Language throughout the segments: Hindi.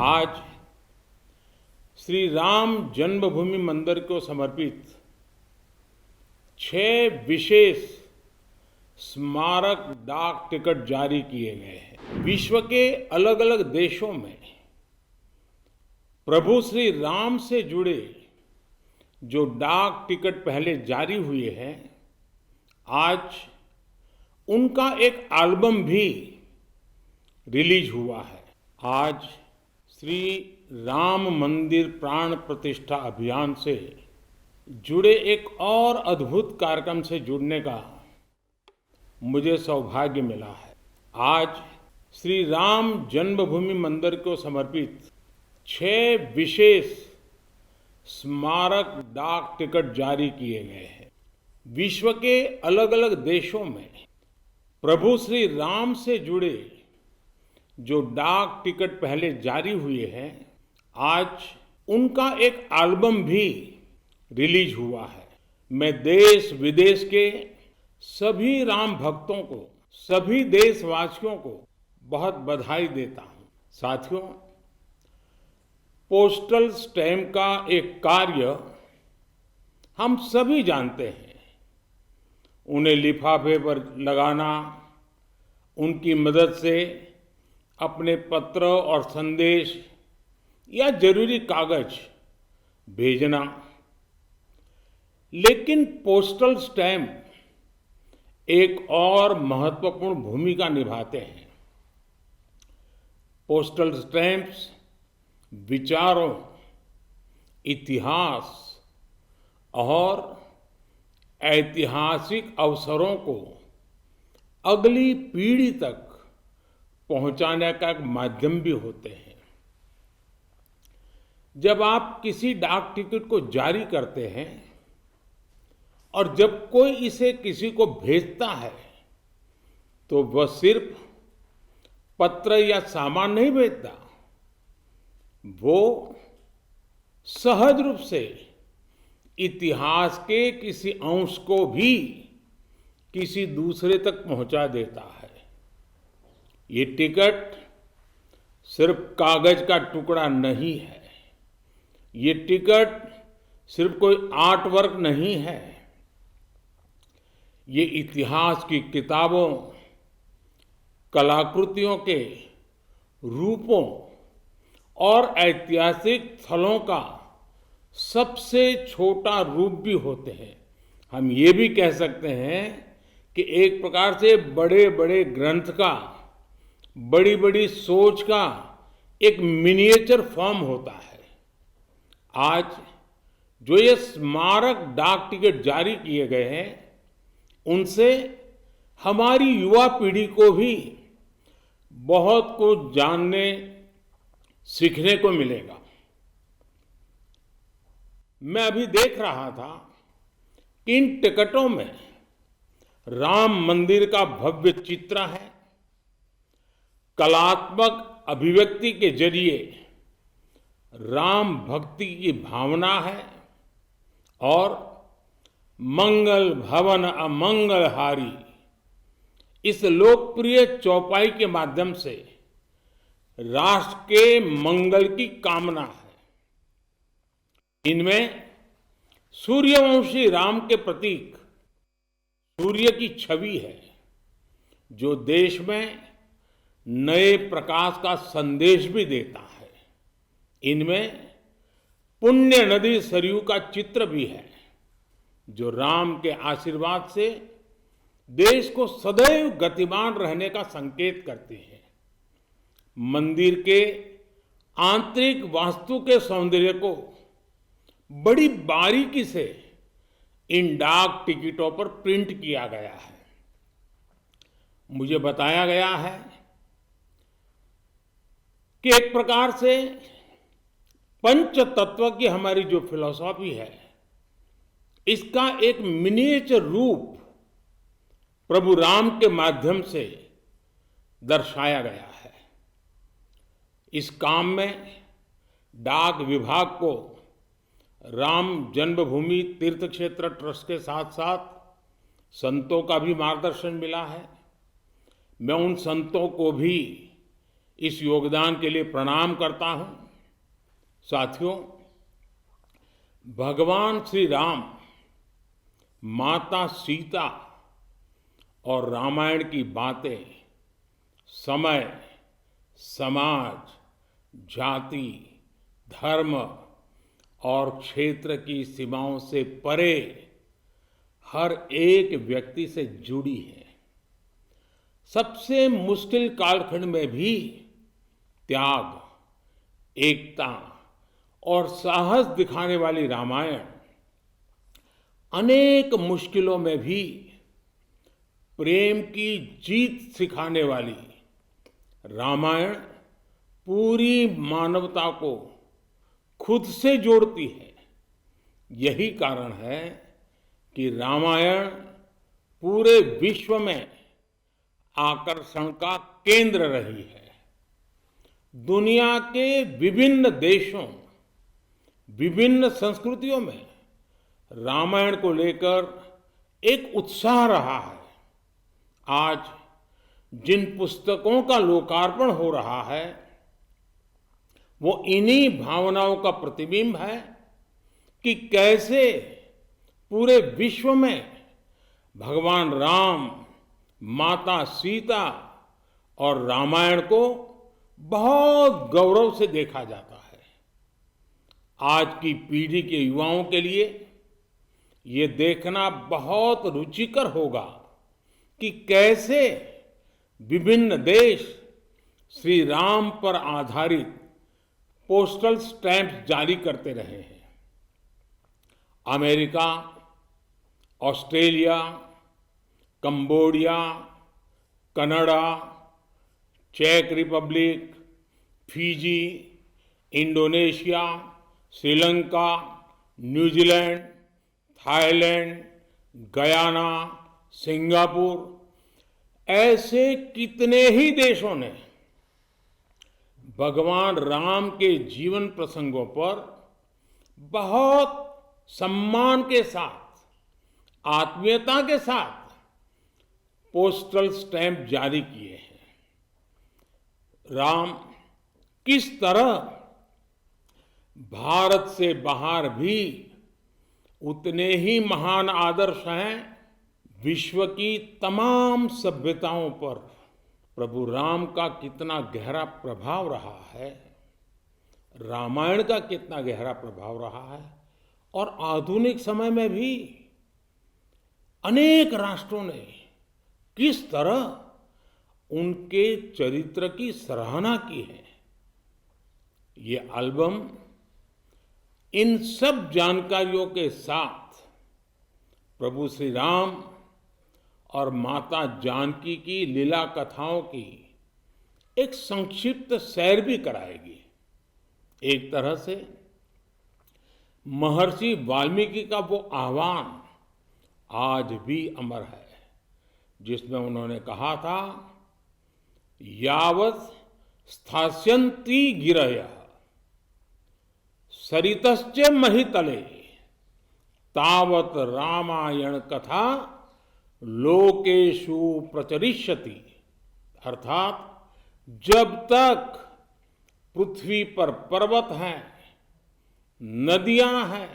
आज श्री राम जन्मभूमि मंदिर को समर्पित 6 विशेष स्मारक डाक टिकट जारी किए गए हैं। विश्व के अलग अलग देशों में प्रभु श्री राम से जुड़े जो डाक टिकट पहले जारी हुए हैं, आज उनका एक एल्बम भी रिलीज हुआ है। आज श्री राम मंदिर प्राण प्रतिष्ठा अभियान से जुड़े एक और अद्भुत कार्यक्रम से जुड़ने का मुझे सौभाग्य मिला है। आज श्री राम जन्मभूमि मंदिर को समर्पित 6 विशेष स्मारक डाक टिकट जारी किए गए हैं। विश्व के अलग अलग देशों में प्रभु श्री राम से जुड़े जो डाक टिकट पहले जारी हुए हैं, आज उनका एक एल्बम भी रिलीज हुआ है। मैं देश विदेश के सभी राम भक्तों को, सभी देशवासियों को बहुत बधाई देता हूं। साथियों, पोस्टल स्टैम्प का एक कार्य हम सभी जानते हैं। उन्हें लिफाफे पर लगाना, उनकी मदद से अपने पत्र और संदेश या जरूरी कागज भेजना। लेकिन पोस्टल स्टैम्प एक और महत्वपूर्ण भूमिका निभाते हैं। पोस्टल स्टैम्प्स विचारों, इतिहास और ऐतिहासिक अवसरों को अगली पीढ़ी तक पहुंचाने का एक माध्यम भी होते हैं। जब आप किसी डाक टिकट को जारी करते हैं और जब कोई इसे किसी को भेजता है, तो वह सिर्फ पत्र या सामान नहीं भेजता, वो सहज रूप से इतिहास के किसी अंश को भी किसी दूसरे तक पहुंचा देता है। ये टिकट सिर्फ कागज का टुकड़ा नहीं है। ये टिकट सिर्फ कोई आर्ट वर्क नहीं है। ये इतिहास की किताबों, कलाकृतियों के रूपों और ऐतिहासिक स्थलों का सबसे छोटा रूप भी होते हैं। हम ये भी कह सकते हैं कि एक प्रकार से बड़े बड़े ग्रंथ का, बड़ी बड़ी सोच का एक मिनिएचर फॉर्म होता है। आज जो ये स्मारक डाक टिकट जारी किए गए हैं, उनसे हमारी युवा पीढ़ी को भी बहुत कुछ जानने, सीखने को मिलेगा। मैं अभी देख रहा था कि इन टिकटों में राम मंदिर का भव्य चित्र है। कलात्मक अभिव्यक्ति के जरिए राम भक्ति की भावना है और मंगल भवन अमंगल हारी इस लोकप्रिय चौपाई के माध्यम से राष्ट्र के मंगल की कामना है। इनमें सूर्यवंशी राम के प्रतीक सूर्य की छवि है, जो देश में नए प्रकाश का संदेश भी देता है। इनमें पुण्य नदी सरयू का चित्र भी है, जो राम के आशीर्वाद से देश को सदैव गतिमान रहने का संकेत करते हैं। मंदिर के आंतरिक वास्तु के सौंदर्य को बड़ी बारीकी से इन डाक टिकटों पर प्रिंट किया गया है। मुझे बताया गया है कि एक प्रकार से पंच तत्व की हमारी जो फिलॉसफी है, इसका एक मिनिएचर रूप प्रभु राम के माध्यम से दर्शाया गया है। इस काम में डाक विभाग को राम जन्मभूमि तीर्थ क्षेत्र ट्रस्ट के साथ साथ संतों का भी मार्गदर्शन मिला है। मैं उन संतों को भी इस योगदान के लिए प्रणाम करता हूं। साथियों, भगवान श्री राम, माता सीता और रामायण की बातें समय, समाज, जाति, धर्म और क्षेत्र की सीमाओं से परे हर एक व्यक्ति से जुड़ी है। सबसे मुश्किल कालखंड में भी त्याग, एकता और साहस दिखाने वाली रामायण, अनेक मुश्किलों में भी प्रेम की जीत सिखाने वाली रामायण पूरी मानवता को खुद से जोड़ती है। यही कारण है कि रामायण पूरे विश्व में आकर्षण का केंद्र रही है। दुनिया के विभिन्न देशों, विभिन्न संस्कृतियों में रामायण को लेकर एक उत्साह रहा है। आज जिन पुस्तकों का लोकार्पण हो रहा है वो इन्हीं भावनाओं का प्रतिबिंब है कि कैसे पूरे विश्व में भगवान राम, माता सीता और रामायण को बहुत गौरव से देखा जाता है। आज की पीढ़ी के युवाओं के लिए ये देखना बहुत रुचिकर होगा कि कैसे विभिन्न देश श्री राम पर आधारित पोस्टल स्टैंप जारी करते रहे हैं। अमेरिका, ऑस्ट्रेलिया, कंबोडिया, कनाडा, चेक Republic, Fiji, Indonesia, Sri Lanka, New Zealand, Thailand, Guyana, Singapore, ऐसे कितने ही देशों ने भगवान राम के जीवन प्रसंगों पर बहुत सम्मान के साथ, आत्मीयता के साथ पोस्टल स्टैंप जारी किए हैं। राम किस तरह भारत से बाहर भी उतने ही महान आदर्श हैं। विश्व की तमाम सभ्यताओं पर प्रभु राम का कितना गहरा प्रभाव रहा है, रामायण का कितना गहरा प्रभाव रहा है, और आधुनिक समय में भी अनेक राष्ट्रों ने किस तरह उनके चरित्र की सराहना की है। ये एल्बम इन सब जानकारियों के साथ प्रभु श्री राम और माता जानकी की लीला कथाओं की एक संक्षिप्त सैर भी कराएगी। एक तरह से महर्षि वाल्मीकि का वो आह्वान आज भी अमर है, जिसमें उन्होंने कहा था, यावत् स्थास्यन्ति गिरयः सरितश्च महितले तावत् रामायण कथा लोकेषु प्रचरिष्यति। अर्थात जब तक पृथ्वी पर पर्वत हैं, नदियां हैं,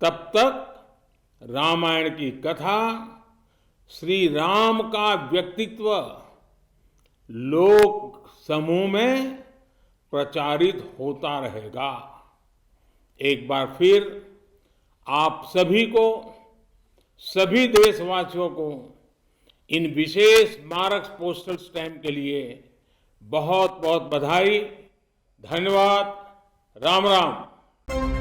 तब तक रामायण की कथा, श्री राम का व्यक्तित्व लोक समूह में प्रचारित होता रहेगा। एक बार फिर आप सभी को, सभी देशवासियों को इन विशेष स्मारक पोस्टल स्टैंप के लिए बहुत बहुत बधाई। धन्यवाद। राम राम।